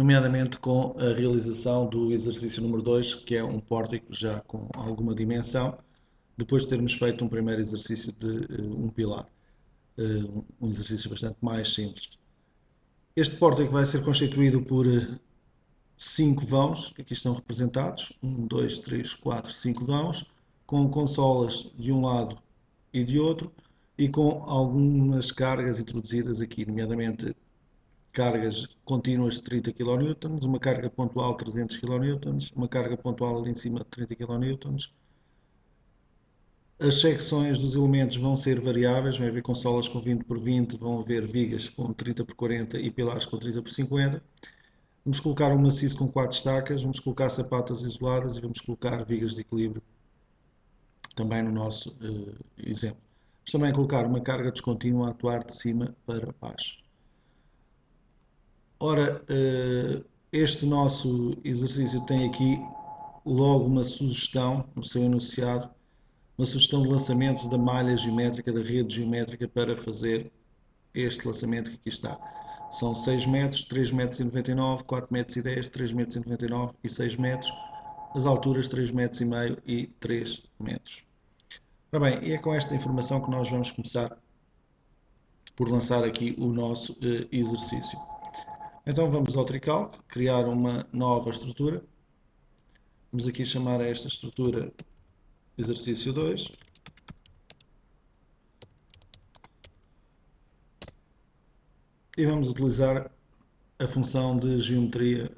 nomeadamente com a realização do exercício número 2, que é um pórtico já com alguma dimensão, depois de termos feito um primeiro exercício de um pilar, um exercício bastante mais simples. Este pórtico vai ser constituído por 5 vãos, que aqui estão representados, 1, 2, 3, 4, 5 vãos, com consolas de um lado e de outro, e com algumas cargas introduzidas aqui, nomeadamente cargas contínuas de 30 kN, uma carga pontual de 300 kN, uma carga pontual ali em cima de 30 kN. As secções dos elementos vão ser variáveis, vai haver consolas com 20 por 20, vão haver vigas com 30 por 40 e pilares com 30 por 50. Vamos colocar um maciço com 4 estacas, vamos colocar sapatas isoladas e vamos colocar vigas de equilíbrio também no nosso exemplo. Vamos também colocar uma carga descontínua a atuar de cima para baixo. Ora, este nosso exercício tem aqui logo uma sugestão no seu enunciado, uma sugestão de lançamento da malha geométrica, da rede geométrica para fazer este lançamento que aqui está. São 6 metros, 3,99 m, 4,10 m, 3,99 m e 6 metros. As alturas 3,5 m e 3 metros. Ora bem, e é com esta informação que nós vamos começar por lançar aqui o nosso exercício. Então vamos ao Tricalc, criar uma nova estrutura. Vamos aqui chamar a esta estrutura exercício 2. E vamos utilizar a função de geometria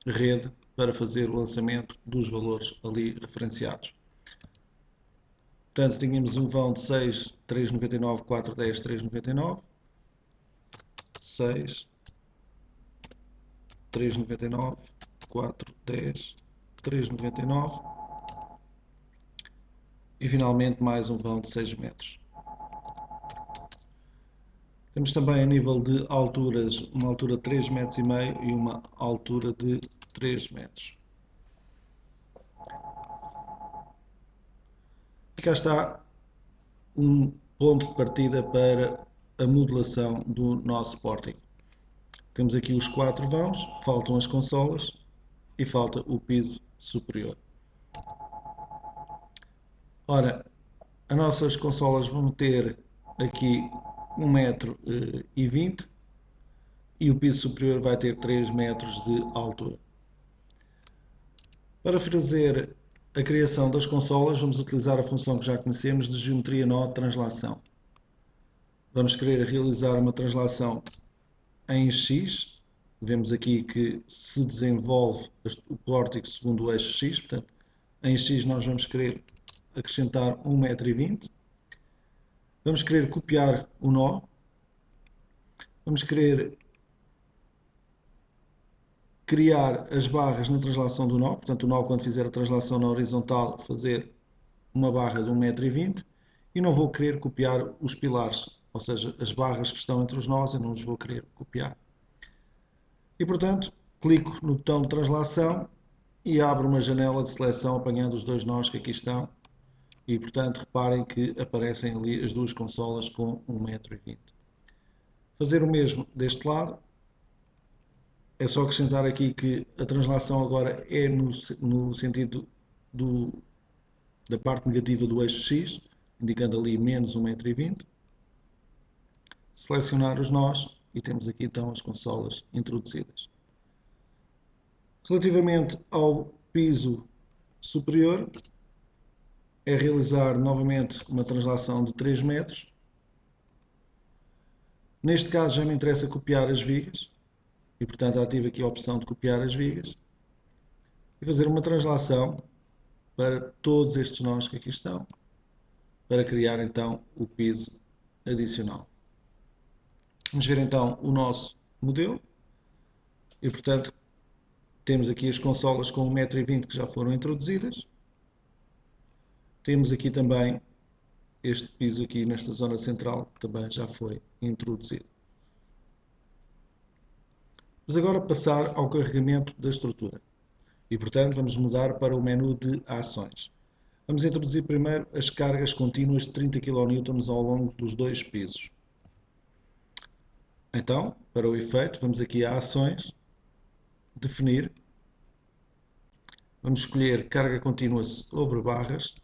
rede para fazer o lançamento dos valores ali referenciados. Portanto, tínhamos um vão de 6, 3,99, 4,10, 3,99. 6, 3,99, 4,10, 3,99 e finalmente mais um vão de 6 metros. Temos também a nível de alturas, uma altura de 3,5 metros e uma altura de 3 metros. E cá está um ponto de partida para a modelação do nosso pórtico. Temos aqui os 4 vãos, faltam as consolas e falta o piso superior. Ora, as nossas consolas vão ter aqui 1,20 m e o piso superior vai ter 3 metros de altura. Para fazer a criação das consolas, vamos utilizar a função que já conhecemos de geometria nó translação. Vamos querer realizar uma translação em X. Vemos aqui que se desenvolve o pórtico segundo o eixo X, portanto, em X nós vamos querer acrescentar 1,20 m. Vamos querer copiar o nó. Vamos querer criar as barras na translação do nó, portanto o nó quando fizer a translação na horizontal fazer uma barra de 1,20 m e não vou querer copiar os pilares, ou seja, as barras que estão entre os nós eu não os vou querer copiar. E portanto clico no botão de translação e abro uma janela de seleção apanhando os dois nós que aqui estão e portanto reparem que aparecem ali as duas consolas com 1,20 m. Fazer o mesmo deste lado. É só acrescentar aqui que a translação agora é no sentido da parte negativa do eixo X, indicando ali menos 1,20 m. Selecionar os nós e temos aqui então as consolas introduzidas. Relativamente ao piso superior, é realizar novamente uma translação de 3 metros. Neste caso já me interessa copiar as vigas. E portanto ativo aqui a opção de copiar as vigas e fazer uma translação para todos estes nós que aqui estão, para criar então o piso adicional. Vamos ver então o nosso modelo e portanto temos aqui as consolas com 1,20 m que já foram introduzidas. Temos aqui também este piso aqui nesta zona central que também já foi introduzido. Vamos agora passar ao carregamento da estrutura e, portanto, vamos mudar para o menu de ações. Vamos introduzir primeiro as cargas contínuas de 30 kN ao longo dos dois pisos. Então, para o efeito, vamos aqui a ações, definir, vamos escolher carga contínua sobre barras,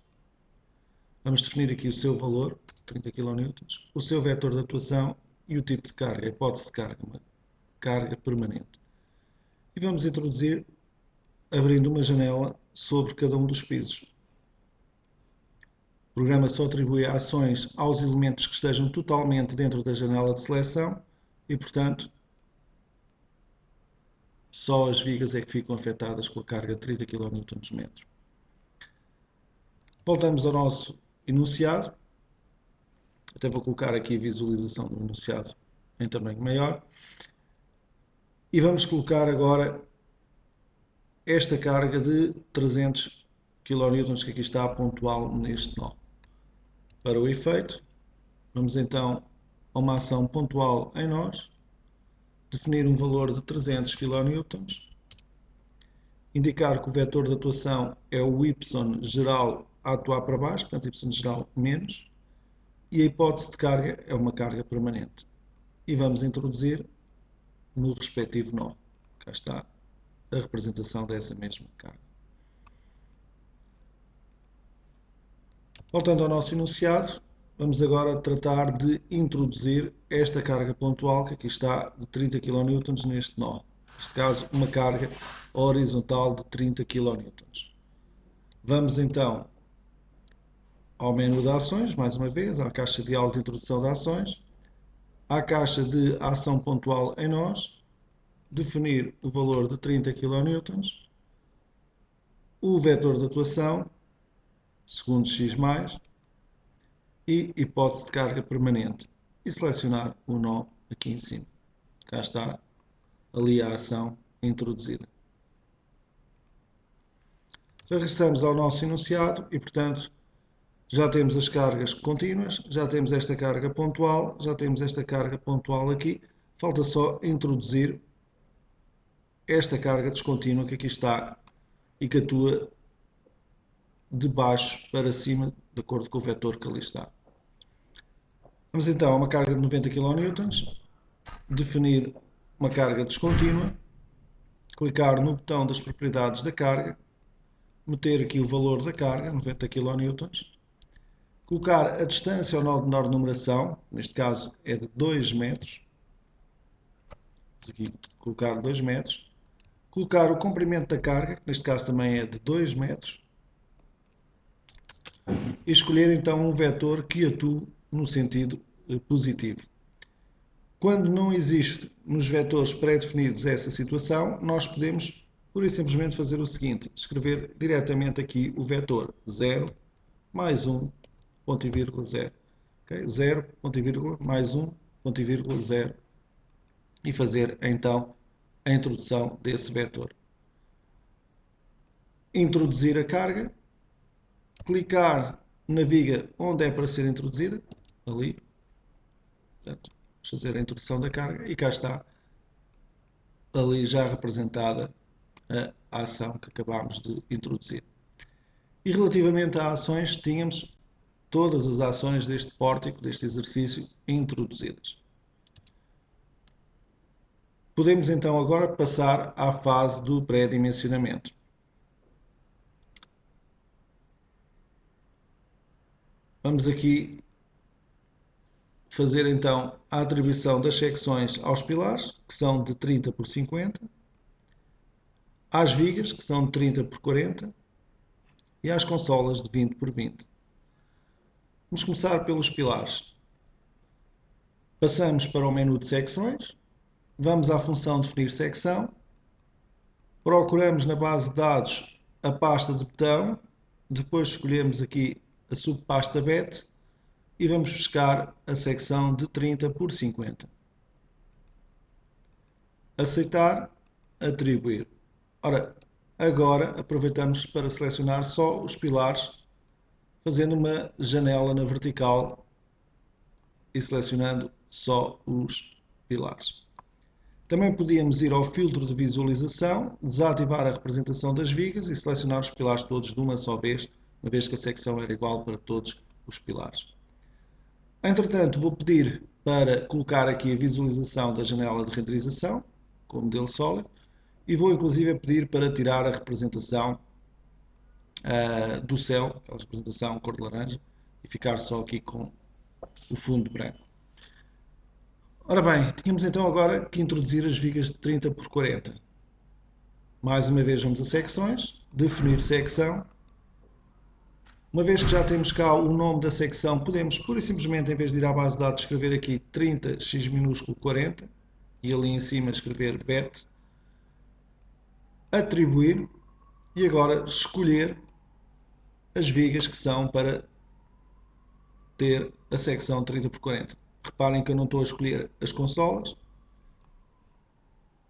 vamos definir aqui o seu valor, 30 kN, o seu vetor de atuação e o tipo de carga, a hipótese de carga, uma carga permanente. E vamos introduzir, abrindo uma janela sobre cada um dos pisos. O programa só atribui ações aos elementos que estejam totalmente dentro da janela de seleção e, portanto, só as vigas é que ficam afetadas com a carga de 30 kN/m. Voltamos ao nosso enunciado. Até vou colocar aqui a visualização do enunciado em tamanho maior. E vamos colocar agora esta carga de 300 kN que aqui está pontual neste nó. Para o efeito, vamos então a uma ação pontual em nós, definir um valor de 300 kN, indicar que o vetor de atuação é o y geral a atuar para baixo, portanto y geral menos, e a hipótese de carga é uma carga permanente. E vamos introduzir no respectivo nó. Cá está a representação dessa mesma carga. Voltando ao nosso enunciado, vamos agora tratar de introduzir esta carga pontual que aqui está de 30 kN neste nó. Neste caso, uma carga horizontal de 30 kN. Vamos então ao menu de ações, mais uma vez, à caixa de diálogo de introdução de ações, à caixa de ação pontual em nós, definir o valor de 30 kN, o vetor de atuação, segundo x+, e hipótese de carga permanente, e selecionar o nó aqui em cima. Cá está ali a ação introduzida. Regressamos ao nosso enunciado e, portanto, já temos as cargas contínuas, já temos esta carga pontual, já temos esta carga pontual aqui. Falta só introduzir esta carga descontínua que aqui está e que atua de baixo para cima, de acordo com o vetor que ali está. Vamos então a uma carga de 90 kN, definir uma carga descontínua, clicar no botão das propriedades da carga, meter aqui o valor da carga, 90 kN, colocar a distância ao nó de menor numeração, neste caso é de 2 metros, aqui colocar 2 metros, colocar o comprimento da carga, que neste caso também é de 2 metros, e escolher então um vetor que atue no sentido positivo. Quando não existe nos vetores pré-definidos essa situação, nós podemos pura e simplesmente fazer o seguinte, escrever diretamente aqui o vetor 0 mais 1 ponto e vírgula 0, okay? 0 ponto e vírgula mais 1 ponto e vírgula 0 e fazer então a introdução desse vetor. Introduzir a carga, clicar na viga onde é para ser introduzida, ali, portanto, vamos fazer a introdução da carga e cá está ali já representada a ação que acabámos de introduzir. E relativamente a ações, tínhamos todas as ações deste pórtico, deste exercício, introduzidas. Podemos então agora passar à fase do pré-dimensionamento. Vamos aqui fazer então a atribuição das secções aos pilares, que são de 30 por 50, às vigas, que são de 30 por 40, e às consolas de 20 por 20. Vamos começar pelos pilares. Passamos para o menu de secções, vamos à função definir secção, procuramos na base de dados a pasta de botão, depois escolhemos aqui a subpasta BET e vamos buscar a secção de 30 por 50. Aceitar, atribuir. Ora, agora aproveitamos para selecionar só os pilares, fazendo uma janela na vertical e selecionando só os pilares. Também podíamos ir ao filtro de visualização, desativar a representação das vigas e selecionar os pilares todos de uma só vez, uma vez que a secção era igual para todos os pilares. Entretanto, vou pedir para colocar aqui a visualização da janela de renderização com o modelo sólido e vou inclusive pedir para tirar a representação do céu, aquela representação cor de laranja, e ficar só aqui com o fundo branco. Ora bem, tínhamos então agora que introduzir as vigas de 30 por 40. Mais uma vez vamos a secções, definir secção. Uma vez que já temos cá o nome da secção, podemos pura e simplesmente, em vez de ir à base de dados, escrever aqui 30 x minúsculo 40 e ali em cima escrever bet, atribuir e agora escolher as vigas que são para ter a secção 30 por 40. Reparem que eu não estou a escolher as consolas.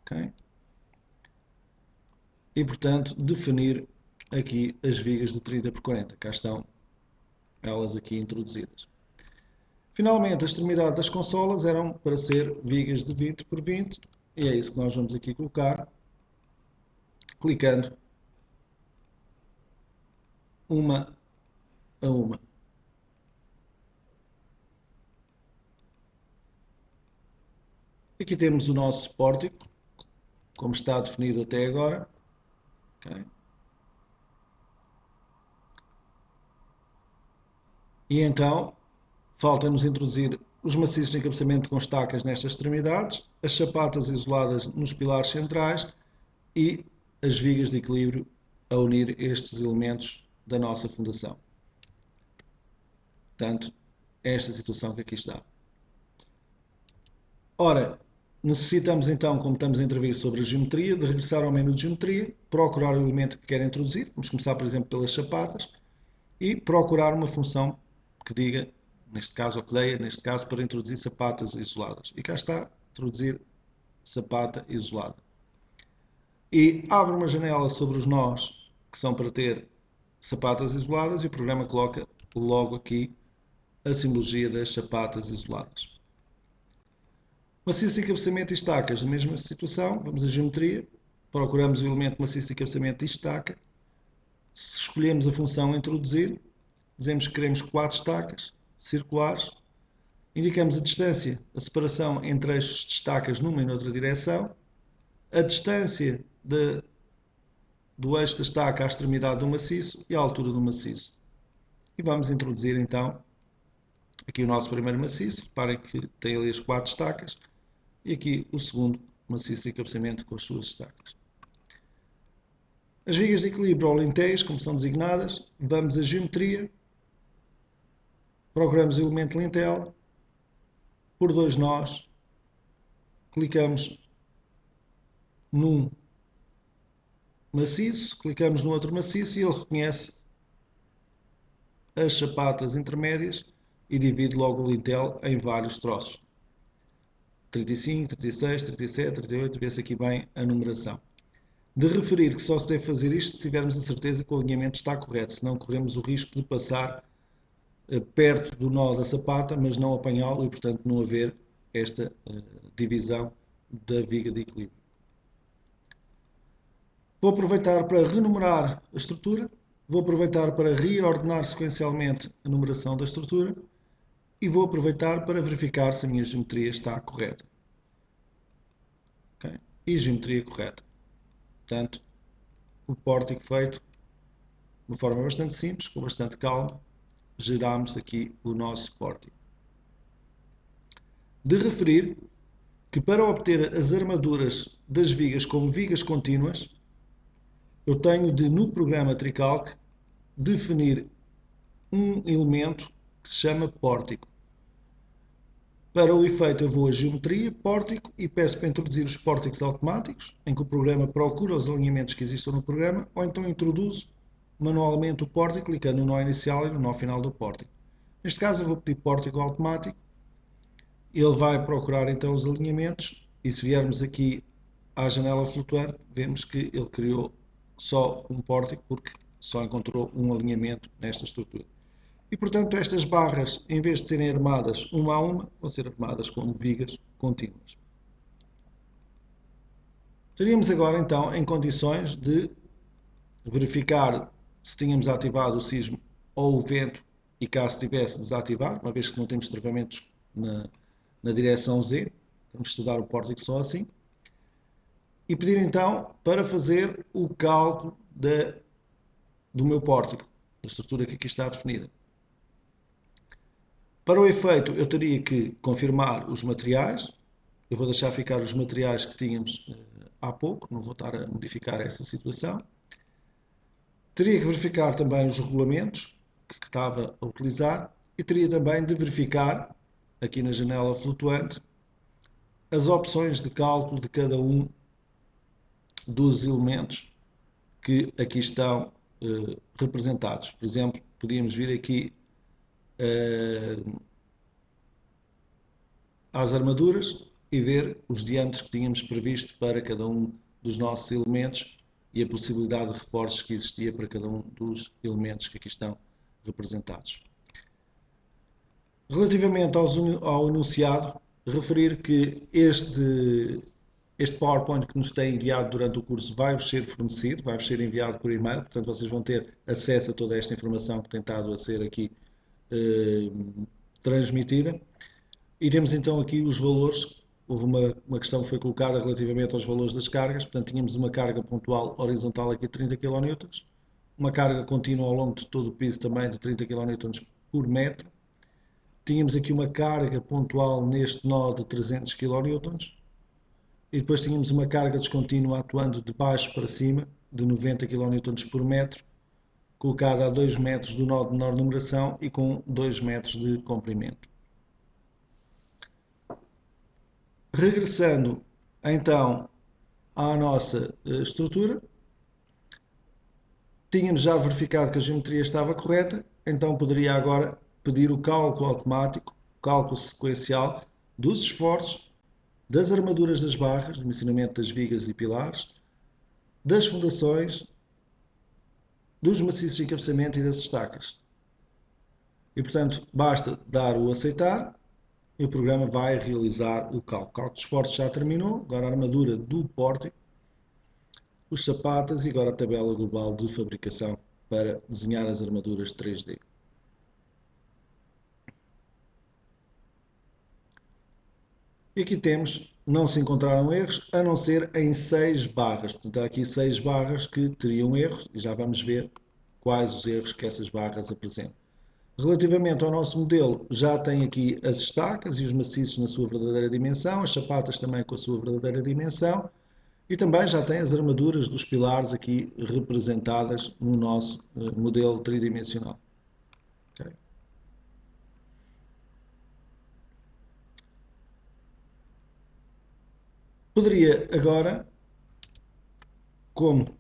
Okay? E, portanto, definir aqui as vigas de 30 por 40. Cá estão elas aqui introduzidas. Finalmente, a extremidade das consolas eram para ser vigas de 20 por 20. E é isso que nós vamos aqui colocar. Clicando uma a uma. Aqui temos o nosso pórtico, como está definido até agora. Okay. E então, falta-nos introduzir os maciços de encabeçamento com estacas nestas extremidades, as sapatas isoladas nos pilares centrais e as vigas de equilíbrio a unir estes elementos da nossa fundação. Portanto, esta situação que aqui está. Ora, necessitamos então, como estamos a intervir sobre a geometria, de regressar ao menu de geometria, procurar o elemento que quer introduzir, vamos começar por exemplo pelas sapatas, e procurar uma função que diga, neste caso, ou que leia, neste caso, para introduzir sapatas isoladas. E cá está, introduzir sapata isolada. E abre uma janela sobre os nós que são para ter sapatas isoladas e o programa coloca logo aqui a simbologia das sapatas isoladas. Maciço de encabeçamento e estacas, na mesma situação, vamos à geometria, procuramos o elemento maciço de encabeçamento e estaca, escolhemos a função introduzir, dizemos que queremos 4 estacas circulares, indicamos a distância, a separação entre eixos de estacas numa e noutra direção, a distância do eixo da estaca à extremidade do maciço e a altura do maciço. E vamos introduzir então aqui o nosso primeiro maciço, reparem que tem ali as 4 estacas, e aqui o segundo maciço de encabeçamento com as suas estacas. As vigas de equilíbrio ou lintéis, como são designadas, vamos à geometria, procuramos o elemento lintel, por 2 nós, clicamos num maciço, clicamos no outro maciço e ele reconhece as sapatas intermédias e divide logo o lintel em vários troços. 35, 36, 37, 38, vê-se aqui bem a numeração. De referir que só se deve fazer isto se tivermos a certeza que o alinhamento está correto, senão corremos o risco de passar perto do nó da sapata, mas não apanhá-lo e, portanto, não haver esta divisão da viga de equilíbrio. Vou aproveitar para renumerar a estrutura, vou aproveitar para reordenar sequencialmente a numeração da estrutura e vou aproveitar para verificar se a minha geometria está correta. Okay? E geometria correta. Portanto, o pórtico feito de uma forma bastante simples, com bastante calma, geramos aqui o nosso pórtico. De referir que para obter as armaduras das vigas como vigas contínuas, eu tenho de, no programa Tricalc, definir um elemento que se chama pórtico. Para o efeito eu vou a geometria, pórtico, e peço para introduzir os pórticos automáticos, em que o programa procura os alinhamentos que existam no programa, ou então introduzo manualmente o pórtico, clicando no nó inicial e no nó final do pórtico. Neste caso eu vou pedir pórtico automático, ele vai procurar então os alinhamentos, e se viermos aqui à janela flutuante, vemos que ele criou só um pórtico, porque só encontrou um alinhamento nesta estrutura. E, portanto, estas barras, em vez de serem armadas uma a uma, vão ser armadas como vigas contínuas. Estaríamos agora, então, em condições de verificar se tínhamos ativado o sismo ou o vento e caso tivesse desativar, uma vez que não temos travamentos na direção Z, vamos estudar o pórtico só assim, e pedir então para fazer o cálculo do meu pórtico, da estrutura que aqui está definida. Para o efeito, eu teria que confirmar os materiais. Eu vou deixar ficar os materiais que tínhamos há pouco, não vou estar a modificar essa situação. Teria que verificar também os regulamentos que estava a utilizar e teria também de verificar, aqui na janela flutuante, as opções de cálculo de cada um dos elementos que aqui estão representados. Por exemplo, podíamos vir aqui às armaduras e ver os diâmetros que tínhamos previsto para cada um dos nossos elementos e a possibilidade de reforços que existia para cada um dos elementos que aqui estão representados. Relativamente ao enunciado, referir que este PowerPoint que nos tem enviado durante o curso vai-vos ser fornecido, vai-vos ser enviado por e-mail, portanto vocês vão ter acesso a toda esta informação que tem estado a ser aqui transmitida. E temos então aqui os valores. Houve uma questão que foi colocada relativamente aos valores das cargas. Portanto, tínhamos uma carga pontual horizontal aqui de 30 kN, uma carga contínua ao longo de todo o piso também de 30 kN por metro. Tínhamos aqui uma carga pontual neste nó de 300 kN e depois tínhamos uma carga descontínua atuando de baixo para cima de 90 kN por metro, colocada a 2 metros do nó de menor numeração e com 2 metros de comprimento. Regressando então à nossa estrutura, tínhamos já verificado que a geometria estava correta, então poderia agora pedir o cálculo automático, o cálculo sequencial dos esforços, das armaduras das barras, do dimensionamento das vigas e pilares, das fundações, dos maciços de encabeçamento e das estacas. E portanto basta dar o aceitar e o programa vai realizar o cálculo. O cálculo de esforços já terminou, agora a armadura do pórtico, os sapatas e agora a tabela global de fabricação para desenhar as armaduras 3D. E aqui temos, não se encontraram erros, a não ser em 6 barras. Portanto, há aqui 6 barras que teriam erros e já vamos ver quais os erros que essas barras apresentam. Relativamente ao nosso modelo, já tem aqui as estacas e os maciços na sua verdadeira dimensão, as sapatas também com a sua verdadeira dimensão e também já tem as armaduras dos pilares aqui representadas no nosso modelo tridimensional. Okay. Poderia agora, como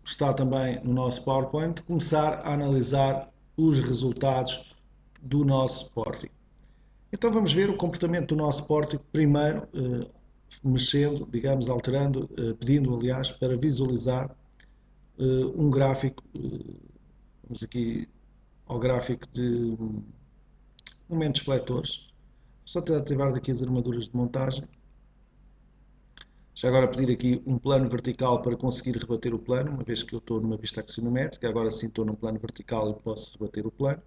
está também no nosso PowerPoint, começar a analisar os resultados do nosso pórtico. Então vamos ver o comportamento do nosso pórtico primeiro, mexendo, digamos, alterando, pedindo aliás para visualizar um gráfico, vamos aqui ao gráfico de momentos fletores. Só ativar daqui as armaduras de montagem. Já agora pedir aqui um plano vertical para conseguir rebater o plano, uma vez que eu estou numa vista axonométrica, agora sim estou num plano vertical e posso rebater o plano.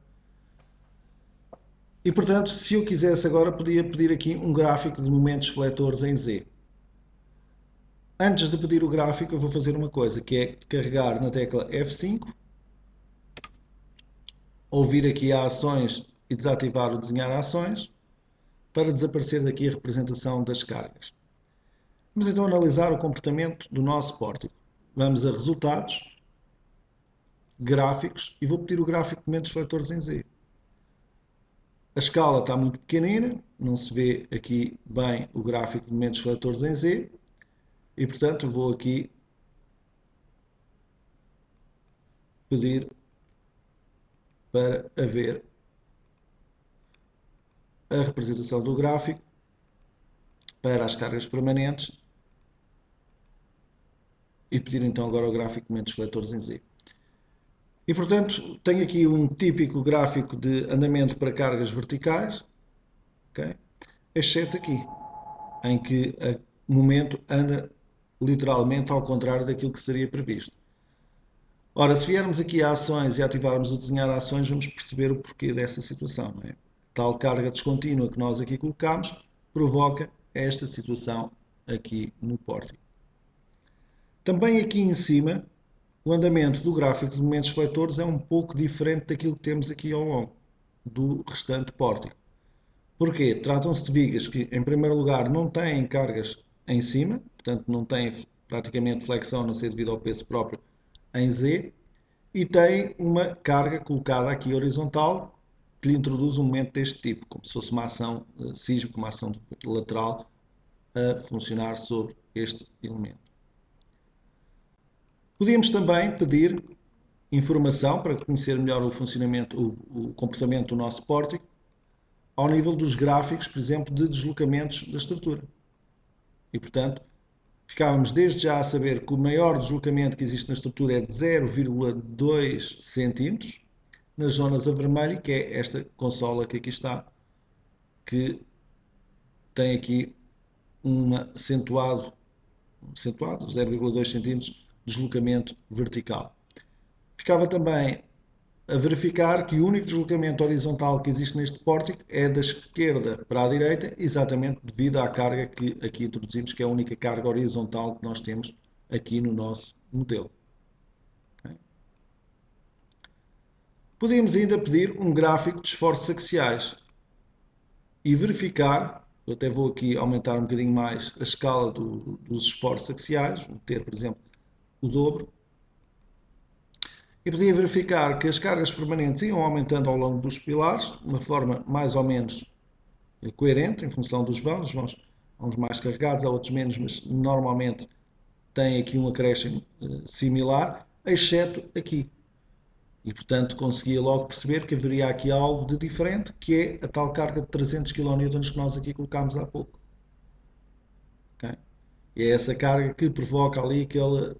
E portanto, se eu quisesse agora, podia pedir aqui um gráfico de momentos fletores em Z. Antes de pedir o gráfico, eu vou fazer uma coisa, que é carregar na tecla F5, ouvir aqui a ações e desativar o desenhar ações, para desaparecer daqui a representação das cargas. Vamos então analisar o comportamento do nosso pórtico. Vamos a resultados, gráficos, e vou pedir o gráfico de momentos fletores em Z. A escala está muito pequenina, não se vê aqui bem o gráfico de momentos fletores em Z, e portanto vou aqui pedir para haver a representação do gráfico para as cargas permanentes e pedir então agora o gráfico de momentos fletores em Z. E portanto tenho aqui um típico gráfico de andamento para cargas verticais, okay? Exceto aqui, em que o momento anda literalmente ao contrário daquilo que seria previsto. Ora, se viermos aqui a ações e ativarmos o desenhar ações, vamos perceber o porquê dessa situação. Não é? Tal carga descontínua que nós aqui colocamos provoca esta situação aqui no pórtico. Também aqui em cima, o andamento do gráfico de momentos fletores é um pouco diferente daquilo que temos aqui ao longo do restante pórtico. Porquê? Tratam-se de vigas que, em primeiro lugar, não têm cargas em cima, portanto não têm praticamente flexão, a não ser devido ao peso próprio em Z, e têm uma carga colocada aqui horizontal que lhe introduz um momento deste tipo, como se fosse uma ação sísmica, uma ação lateral a funcionar sobre este elemento. Podíamos também pedir informação para conhecer melhor o funcionamento, o comportamento do nosso pórtico, ao nível dos gráficos, por exemplo, de deslocamentos da estrutura. E, portanto, ficávamos desde já a saber que o maior deslocamento que existe na estrutura é de 0,2 cm, nas zonas a vermelho, que é esta consola que aqui está, que tem aqui um acentuado 0,2 cm de deslocamento vertical. Ficava também a verificar que o único deslocamento horizontal que existe neste pórtico é da esquerda para a direita, exatamente devido à carga que aqui introduzimos, que é a única carga horizontal que nós temos aqui no nosso modelo. Okay? Podemos ainda pedir um gráfico de esforços axiais e verificar, eu até vou aqui aumentar um bocadinho mais a escala dos esforços axiais, vou ter, por exemplo, o dobro, e podia verificar que as cargas permanentes iam aumentando ao longo dos pilares, de uma forma mais ou menos coerente, em função dos vãos, uns mais carregados, há outros menos, mas normalmente têm aqui um acréscimo similar, exceto aqui. E, portanto, conseguia logo perceber que haveria aqui algo de diferente, que é a tal carga de 300 kN que nós aqui colocámos há pouco. Okay? E é essa carga que provoca ali aquele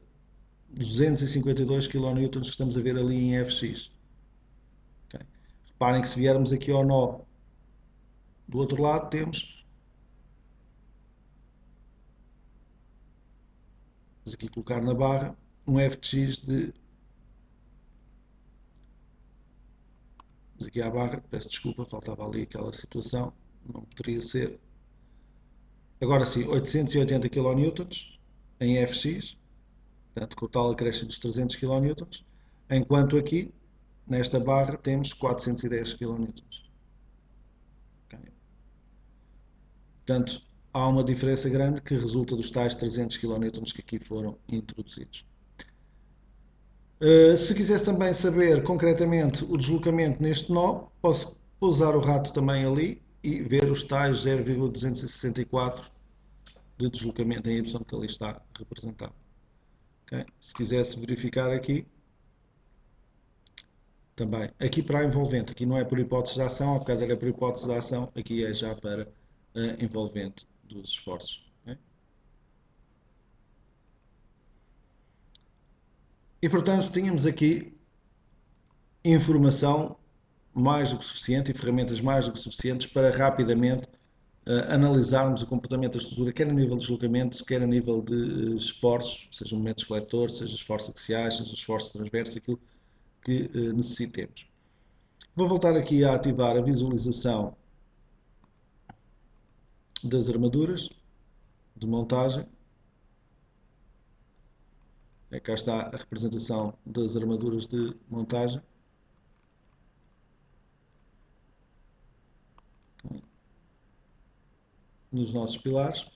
252 kN que estamos a ver ali em Fx. Okay? Reparem que se viermos aqui ao nó do outro lado, temos aqui colocar na barra um Fx de. Mas aqui à barra, peço desculpa, faltava ali aquela situação, não poderia ser. Agora sim, 880 kN em Fx, portanto, com o tal acréscimo dos 300 kN, enquanto aqui, nesta barra, temos 410 kN. Okay. Portanto, há uma diferença grande que resulta dos tais 300 kN que aqui foram introduzidos. Se quisesse também saber concretamente o deslocamento neste nó, posso pousar o rato também ali e ver os tais 0,264 de deslocamento em Y que ali está representado. Okay? Se quisesse verificar aqui, também, aqui para a envolvente, aqui não é por hipótese de ação, há bocado era por hipótese de ação, aqui é já para a envolvente dos esforços. Okay? E portanto tínhamos aqui informação mais do que suficiente e ferramentas mais do que suficientes para rapidamente analisarmos o comportamento da estrutura, quer a nível de deslocamento, quer a nível de esforços, seja momentos fletores, seja esforços axiais, seja esforços transversos, aquilo que necessitemos. Vou voltar aqui a ativar a visualização das armaduras de montagem. Cá está a representação das armaduras de montagem. Nos nossos pilares.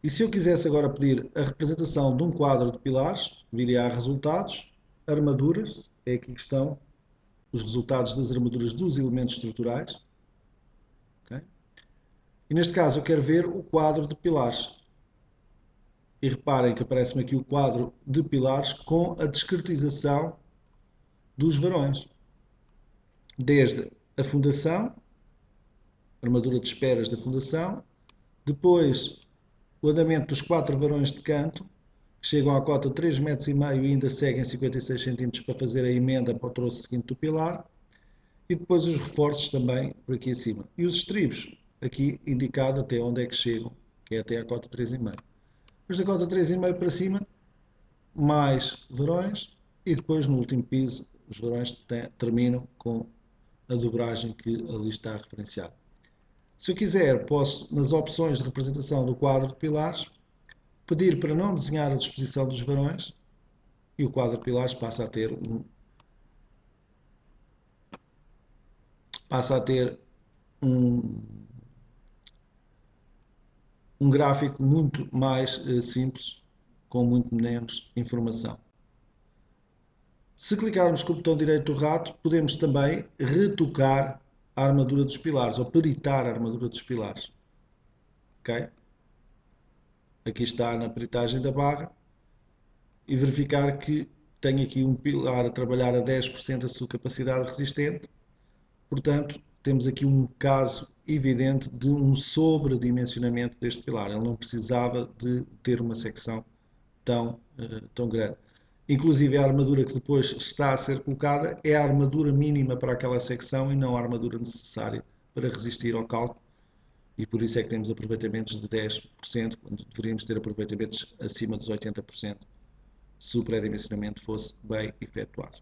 E se eu quisesse agora pedir a representação de um quadro de pilares, viria a resultados, armaduras, é aqui que estão os resultados das armaduras dos elementos estruturais. Okay? E neste caso eu quero ver o quadro de pilares. E reparem que aparece-me aqui o quadro de pilares com a discretização dos varões. Desde a fundação, armadura de esperas da fundação, depois o andamento dos 4 varões de canto, que chegam à cota de 3,5 metros e ainda seguem 56 cm para fazer a emenda para o troço seguinte do pilar, e depois os reforços também por aqui acima. E os estribos, aqui indicado até onde é que chegam, que é até à cota 3,5. Depois da cota 3,5 para cima, mais varões, e depois no último piso os varões terminam com a dobragem que ali está referenciada. Se eu quiser, posso, nas opções de representação do quadro de pilares, pedir para não desenhar a disposição dos varões e o quadro de pilares passa a ter um, um gráfico muito mais simples, com muito menos informação. Se clicarmos com o botão direito do rato, podemos também retocar a armadura dos pilares, ou peritar a armadura dos pilares. Ok? Aqui está na peritagem da barra e verificar que tenho aqui um pilar a trabalhar a 10% da sua capacidade resistente. Portanto, temos aqui um caso evidente de um sobredimensionamento deste pilar. Ele não precisava de ter uma secção tão grande. Inclusive a armadura que depois está a ser colocada é a armadura mínima para aquela secção e não a armadura necessária para resistir ao cálculo, e por isso é que temos aproveitamentos de 10%, quando deveríamos ter aproveitamentos acima dos 80%, se o pré-dimensionamento fosse bem efetuado.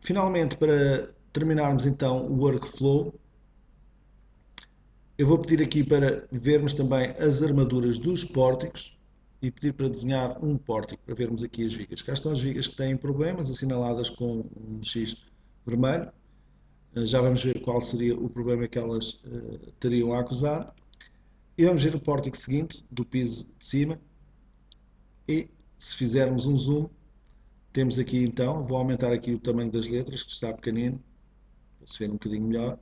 Finalmente, para terminarmos então o workflow, eu vou pedir aqui para vermos também as armaduras dos pórticos e pedir para desenhar um pórtico, para vermos aqui as vigas. Cá estão as vigas que têm problemas, assinaladas com um X vermelho. Já vamos ver qual seria o problema que elas teriam a acusar. E vamos ver o pórtico seguinte, do piso de cima. E se fizermos um zoom, temos aqui então, vou aumentar aqui o tamanho das letras, que está pequenino, para se ver um bocadinho melhor.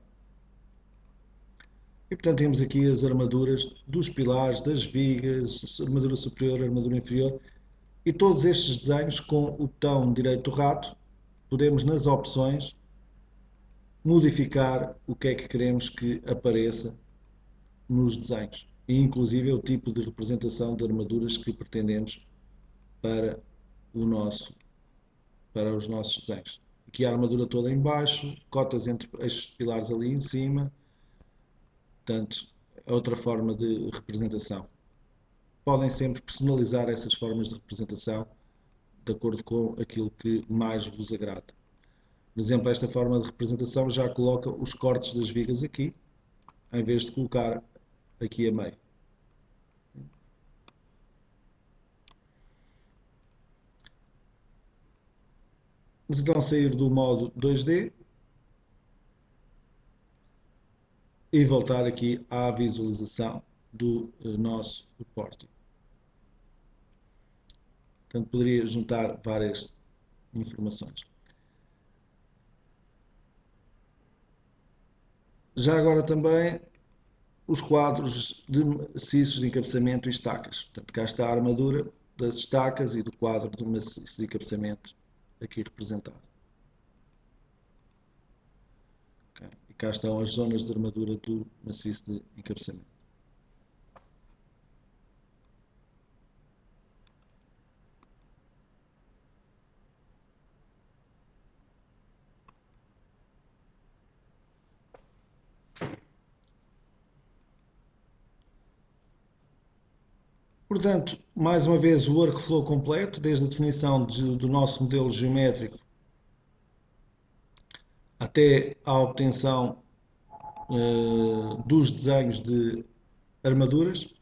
E portanto temos aqui as armaduras dos pilares, das vigas, armadura superior, armadura inferior, e todos estes desenhos com o botão direito do rato, podemos nas opções modificar o que é que queremos que apareça nos desenhos, e inclusive o tipo de representação de armaduras que pretendemos para os nossos desenhos. Aqui a armadura toda em baixo, cotas entre estes pilares ali em cima. Portanto, é outra forma de representação. Podem sempre personalizar essas formas de representação de acordo com aquilo que mais vos agrada. Por exemplo, esta forma de representação já coloca os cortes das vigas aqui, em vez de colocar aqui a meio. Vamos então sair do modo 2D e voltar aqui à visualização do nosso pórtico. Portanto, poderia juntar várias informações. Já agora também os quadros de maciços de encabeçamento e estacas. Portanto, cá está a armadura das estacas e do quadro de maciço de encabeçamento aqui representado. Okay. E cá estão as zonas de armadura do maciço de encabeçamento. Portanto, mais uma vez o workflow completo, desde a definição do nosso modelo geométrico até à obtenção dos desenhos de armaduras,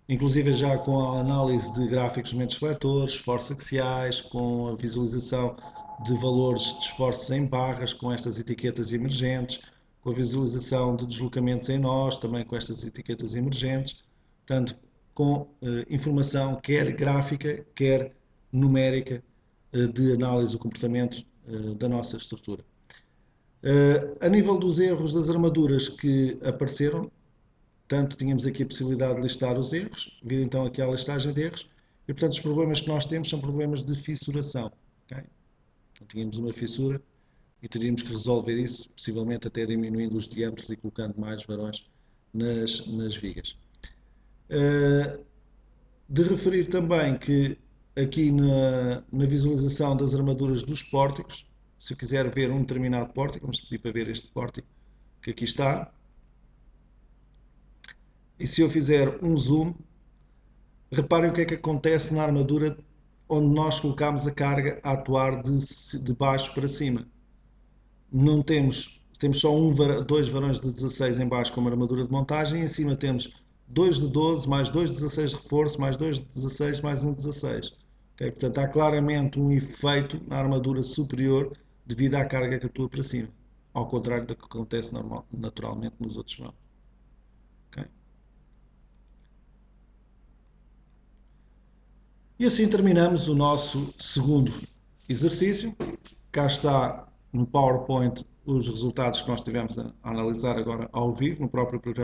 inclusive já com a análise de gráficos de momentos fletores, esforços axiais, com a visualização de valores de esforços em barras, com estas etiquetas emergentes, com a visualização de deslocamentos em nós, também com estas etiquetas emergentes, portanto, com informação quer gráfica, quer numérica de análise do comportamento da nossa estrutura. A nível dos erros das armaduras que apareceram, tanto tínhamos aqui a possibilidade de listar os erros, vir então aqui à listagem de erros, e portanto os problemas que nós temos são problemas de fissuração. Okay? Então, tínhamos uma fissura e teríamos que resolver isso, possivelmente até diminuindo os diâmetros e colocando mais varões nas vigas. De referir também que aqui na visualização das armaduras dos pórticos, se eu quiser ver um determinado pórtico, vamos pedir para ver este pórtico que aqui está, e se eu fizer um zoom, reparem o que é que acontece na armadura onde nós colocamos a carga a atuar de baixo para cima. Não temos só dois varões de 16 em baixo como armadura de montagem, e em cima temos dois de 12, mais dois de 16 de reforço, mais dois de 16, mais um de 16. Okay? Portanto, há claramente um efeito na armadura superior devido à carga que atua para cima, ao contrário do que acontece naturalmente nos outros mãos. Okay? E assim terminamos o nosso segundo exercício. Cá está no PowerPoint os resultados que nós tivemos a analisar agora ao vivo, no próprio programa.